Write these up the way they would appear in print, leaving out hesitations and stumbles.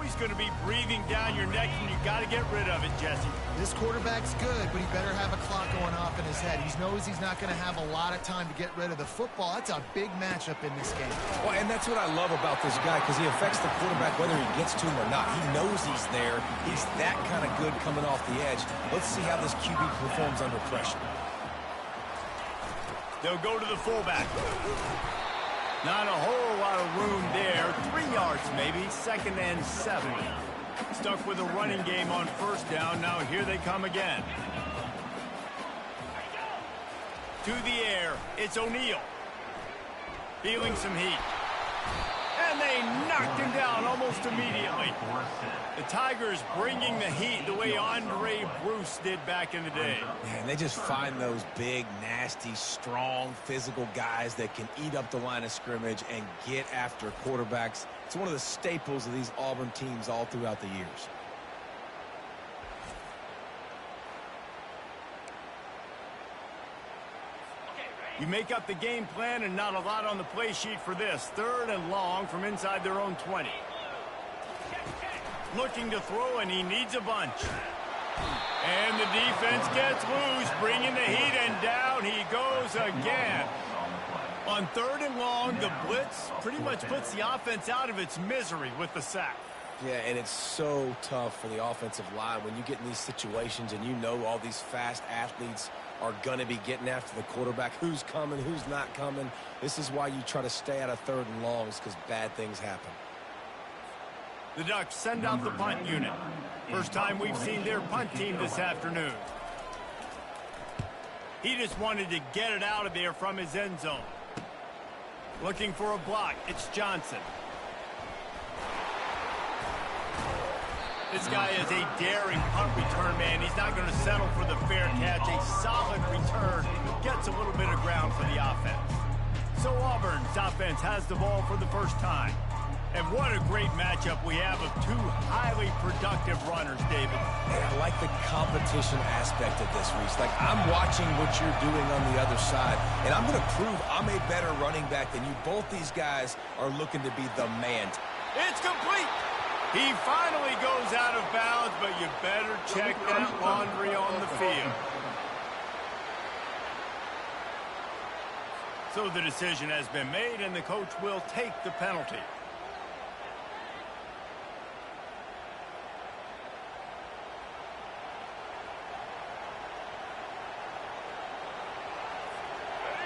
always going to be breathing down your neck, and you got to get rid of it, Jesse. This quarterback's good, but he better have a clock going off in his head. He knows he's not going to have a lot of time to get rid of the football. That's a big matchup in this game. Well, and that's what I love about this guy, because he affects the quarterback whether he gets to him or not. He knows he's there. He's that kind of good coming off the edge. Let's see how this QB performs under pressure. They'll go to the fullback. Not a whole lot of room there. 3 yards maybe, 2nd and 7. Stuck with a running game on 1st down. Now here they come again. To the air, it's O'Neal. Feeling some heat. And they knocked him down almost immediately. The Tigers bringing the heat the way Andre Bruce did back in the day. Man, they just find those big, nasty, strong, physical guys that can eat up the line of scrimmage and get after quarterbacks. It's one of the staples of these Auburn teams all throughout the years. You make up the game plan and not a lot on the play sheet for this. 3rd and long from inside their own 20. Looking to throw, and he needs a bunch. And the defense gets loose, bringing the heat, and down he goes again. On 3rd and long, the blitz pretty much puts the offense out of its misery with the sack. Yeah, and it's so tough for the offensive line when you get in these situations and you know all these fast athletes are going to be getting after the quarterback. Who's coming, who's not coming. This is why you try to stay out of 3rd and longs, because bad things happen. The Ducks send out the punt unit. First time we've seen their punt team this afternoon. He just wanted to get it out of there from his end zone. Looking for a block. It's Johnson. This guy is a daring punt return man. He's not going to settle for the fair catch. A solid return. Gets a little bit of ground for the offense. So Auburn's offense has the ball for the first time. And what a great matchup we have of 2 highly productive runners, David. And I like the competition aspect of this, Reese. Like, I'm watching what you're doing on the other side, and I'm going to prove I'm a better running back than you. Both these guys are looking to be the man. It's complete. He finally goes out of bounds, but you better check that laundry on the field. So the decision has been made, and the coach will take the penalty.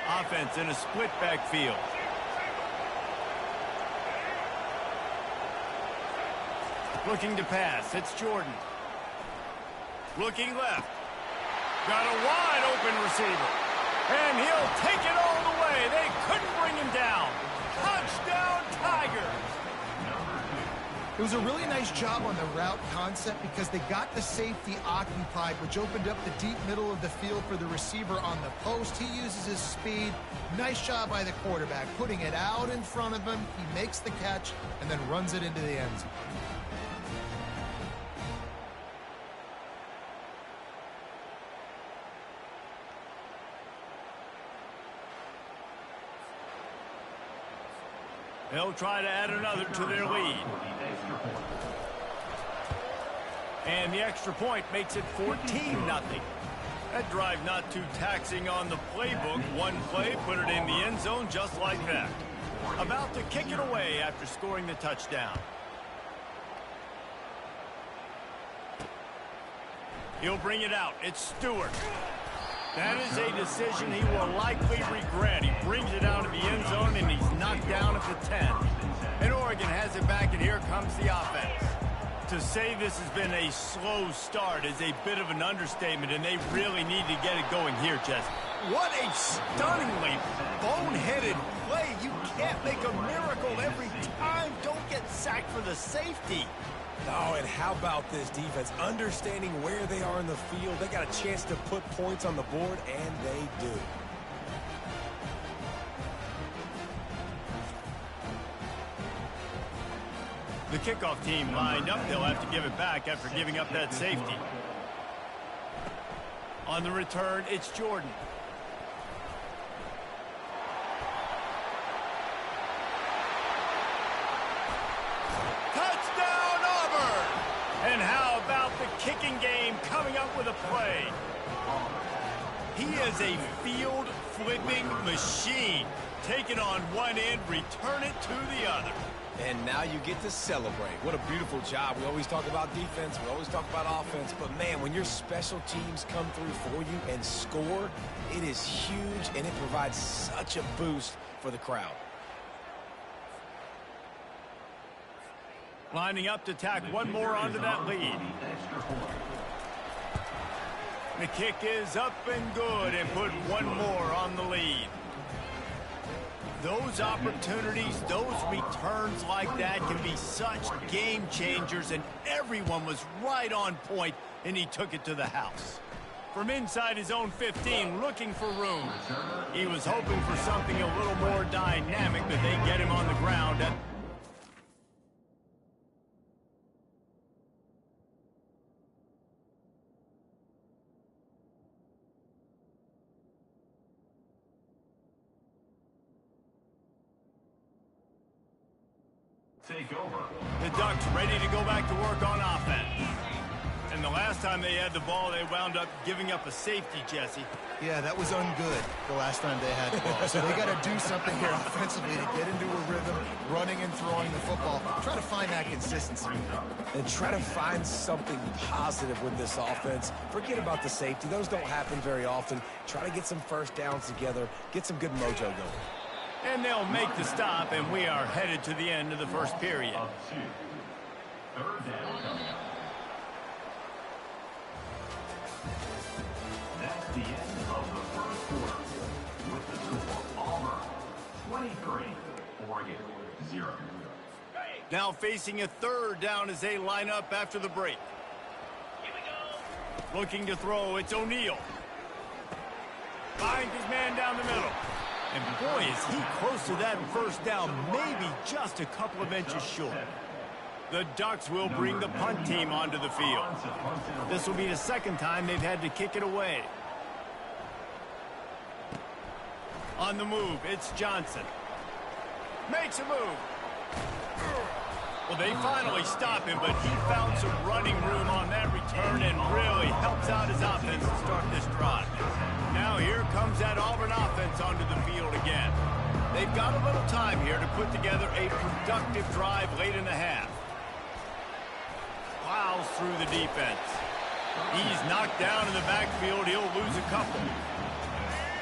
Offense in a split backfield. Looking to pass. It's Jordan. Looking left. Got a wide open receiver. And he'll take it all the way. They couldn't bring him down. Touchdown, Tigers. It was a really nice job on the route concept because they got the safety occupied, which opened up the deep middle of the field for the receiver on the post. He uses his speed. Nice job by the quarterback, putting it out in front of him. He makes the catch and then runs it into the end zone. They'll try to add another to their lead. And the extra point makes it 14-0. That drive not too taxing on the playbook. One play, put it in the end zone just like that. About to kick it away after scoring the touchdown. He'll bring it out. It's Stewart. That is a decision he will likely regret. He brings it out of the end zone, and he's knocked down at the 10. And Oregon has it back, and here comes the offense. To say this has been a slow start is a bit of an understatement, and they really need to get it going here, Jess. What a stunningly boneheaded play. You can't make a miracle every time. Don't get sacked for the safety. Oh, and how about this defense? Understanding where they are in the field. They got a chance to put points on the board, and they do. The kickoff team lined up. They'll have to give it back after giving up that safety. On the return, it's Jordan. Touchdown, Auburn! up with a play. He is a field-flipping machine. Take it on one end, return it to the other. And now you get to celebrate. What a beautiful job. We always talk about defense. We always talk about offense. But, man, when your special teams come through for you and score, it is huge, and it provides such a boost for the crowd. Lining up to tack one more onto that lead. The kick is up and good and put one more on the lead. Those opportunities, those returns like that can be such game changers, and everyone was right on point, and he took it to the house. From inside his own 15, looking for room. He was hoping for something a little more dynamic, but they get him on the ground. Take over. The Ducks ready to go back to work on offense. And the last time they had the ball, they wound up giving up a safety, Jesse. Yeah, that was ungood the last time they had the ball. So they got to do something here offensively to get into a rhythm, running and throwing the football. Try to find that consistency. And try to find something positive with this offense. Forget about the safety. Those don't happen very often. Try to get some first downs together. Get some good mojo going. And they'll make the stop, and we are headed to the end of the first period. Up two. Third down coming up. That's the end of the first quarter. With the score, Auburn 23, Oregon 0. Now facing a third down as they line up after the break. Here we go. Looking to throw, it's O'Neal. Finds his man down the middle. And boy, is he close to that first down, maybe just a couple of inches short. The Ducks will bring the punt team onto the field. This will be the second time they've had to kick it away. On the move, it's Johnson. Makes a move. Well, they finally stop him, but he found some running room on that return and really helps out his offense to start this drive. Now here comes that Auburn offense onto the field again. They've got a little time here to put together a productive drive late in the half. Plows through the defense. He's knocked down in the backfield. He'll lose a couple.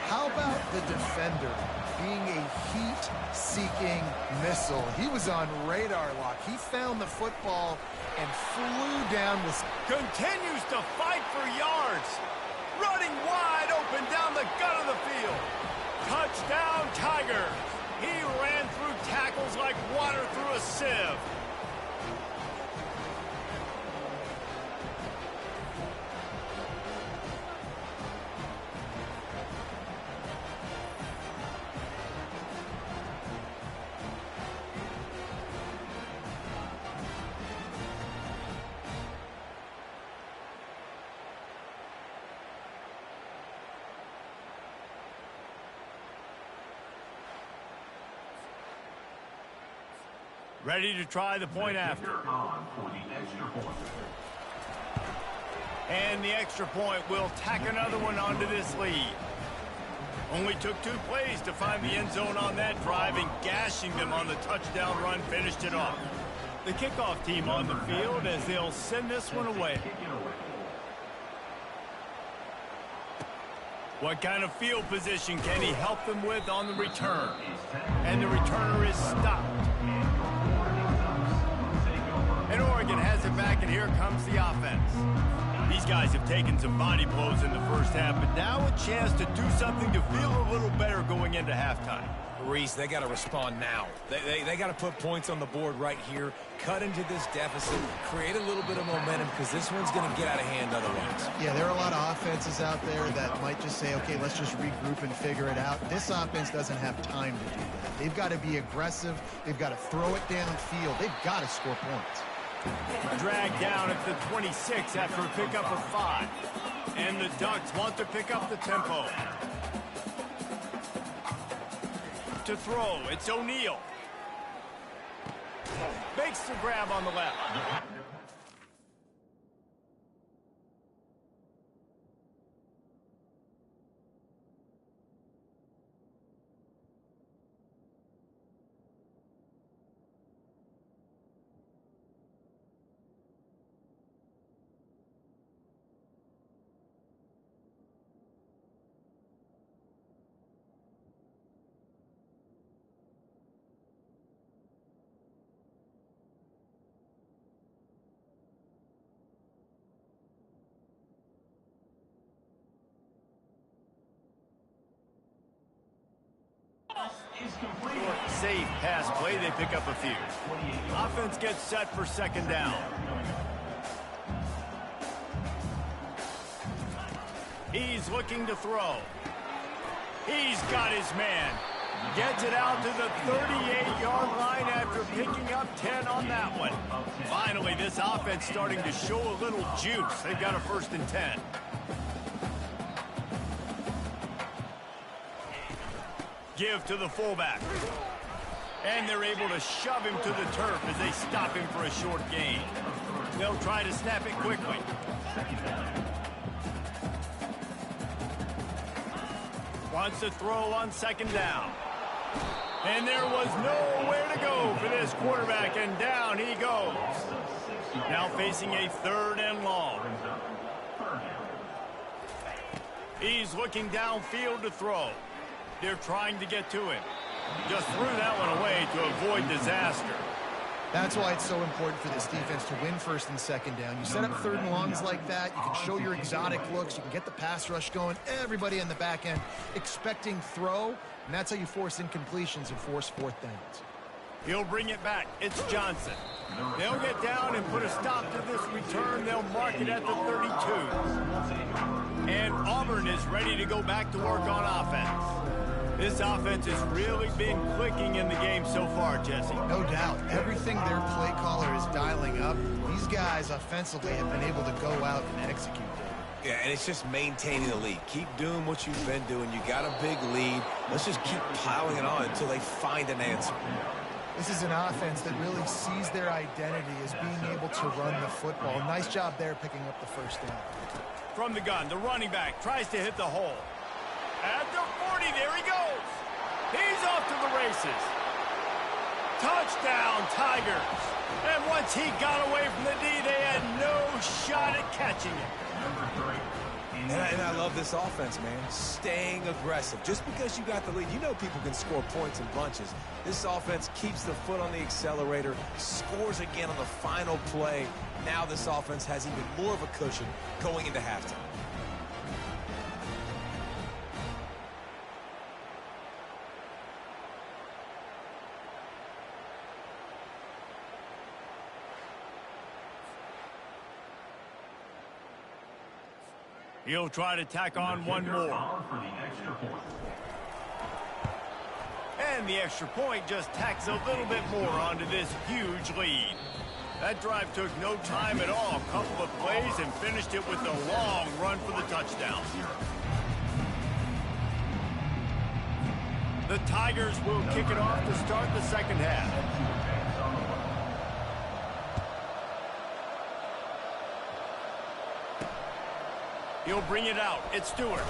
How about the defender being a heat-seeking missile? He was on radar lock. He found the football and flew down with... Continues to fight for yards. Running wide open down the gut of the field. Touchdown, Tigers. He ran through tackles like water through a sieve. Ready to try the point after. On for the extra point. And the extra point will tack another one onto this lead. Only took 2 plays to find the end zone on that drive, and gashing them on the touchdown run finished it off. The kickoff team on the field as they'll send this one away. What kind of field position can he help them with on the return? And the returner is stopped. And Oregon has it back, and here comes the offense. These guys have taken some body blows in the first half, but now a chance to do something to feel a little better going into halftime. Reese, they got to respond now. They got to put points on the board right here, cut into this deficit, create a little bit of momentum, because this one's going to get out of hand otherwise. Yeah, there are a lot of offenses out there that might just say, okay, let's just regroup and figure it out. This offense doesn't have time to do that. They've got to be aggressive. They've got to throw it downfield. They've got to score points. Dragged down at the 26 after a pickup of 5. And the Ducks want to pick up the tempo. To throw, it's O'Neal. Makes the grab on the left. is complete. Short, safe pass play. They pick up a few. Offense gets set for second down. He's looking to throw. He's got his man. Gets it out to the 38-yard line after picking up 10 on that one. Finally, this offense starting to show a little juice. They've got a 1st and 10. Give to the fullback. And they're able to shove him to the turf as they stop him for a short gain. They'll try to snap it quickly. Wants to throw on second down. And there was nowhere to go for this quarterback, and down he goes. Now facing a 3rd and long. He's looking downfield to throw. They're trying to get to him. Just threw that one away to avoid disaster. That's why it's so important for this defense to win 1st and 2nd down. You set up 3rd and longs like that, you can show your exotic looks, you can get the pass rush going, everybody in the back end expecting throw, and that's how you force incompletions and force 4th downs. He'll bring it back. It's Johnson. They'll get down and put a stop to this return. They'll mark it at the 32. And Auburn is ready to go back to work on offense. This offense has really been clicking in the game so far, Jesse. No doubt. Everything their play caller is dialing up, these guys offensively have been able to go out and execute. Yeah, and it's just maintaining the lead. Keep doing what you've been doing. You got a big lead. Let's just keep piling it on until they find an answer. This is an offense that really sees their identity as being able to run the football. Nice job there picking up the 1st down. From the gun, the running back tries to hit the hole. At the 40, there he goes. He's off to the races. Touchdown, Tigers. And once he got away from the D, they had no shot at catching it. And I love this offense, man. Staying aggressive. Just because you got the lead, you know people can score points in bunches. This offense keeps the foot on the accelerator, scores again on the final play. Now this offense has even more of a cushion going into halftime. He'll try to tack on one more. And the extra point just tacks a little bit more onto this huge lead. That drive took no time at all. A couple of plays and finished it with a long run for the touchdown. The Tigers will kick it off to start the 2nd half. He'll bring it out. It's Stewart.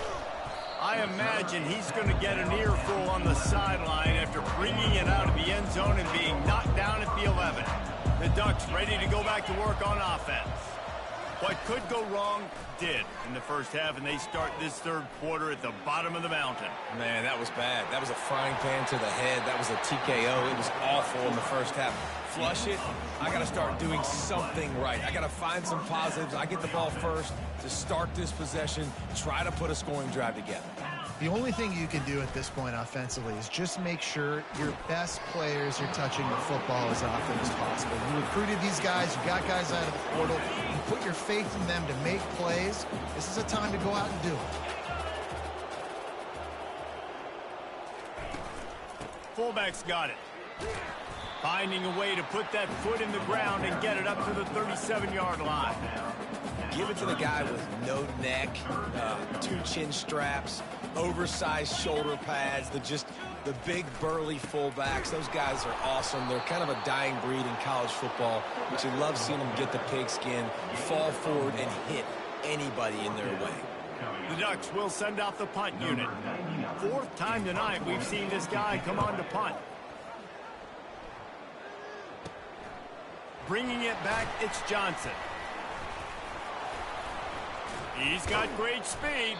I imagine he's going to get an earful on the sideline after bringing it out of the end zone and being knocked down at the 11. The Ducks ready to go back to work on offense. What could go wrong did in the 1st half, and they start this 3rd quarter at the bottom of the mountain. Man, that was bad. That was a frying pan to the head. That was a TKO. It was awful in the 1st half. Flush it. I got to start doing something right. I got to find some positives. I get the ball first to start this possession, try to put a scoring drive together. The only thing you can do at this point offensively is just make sure your best players are touching the football as often as possible. You recruited these guys, you got guys out of the portal, you put your faith in them to make plays. This is a time to go out and do it. Fullback's got it. Finding a way to put that foot in the ground and get it up to the 37-yard line. Give it to the guy with no neck, 2 chin straps, oversized shoulder pads, the big burly fullbacks. Those guys are awesome. They're kind of a dying breed in college football, but you love seeing them get the pigskin, fall forward, and hit anybody in their way. The Ducks will send out the punt unit. 4th time tonight we've seen this guy come on to punt. Bringing it back, it's Johnson. He's got great speed.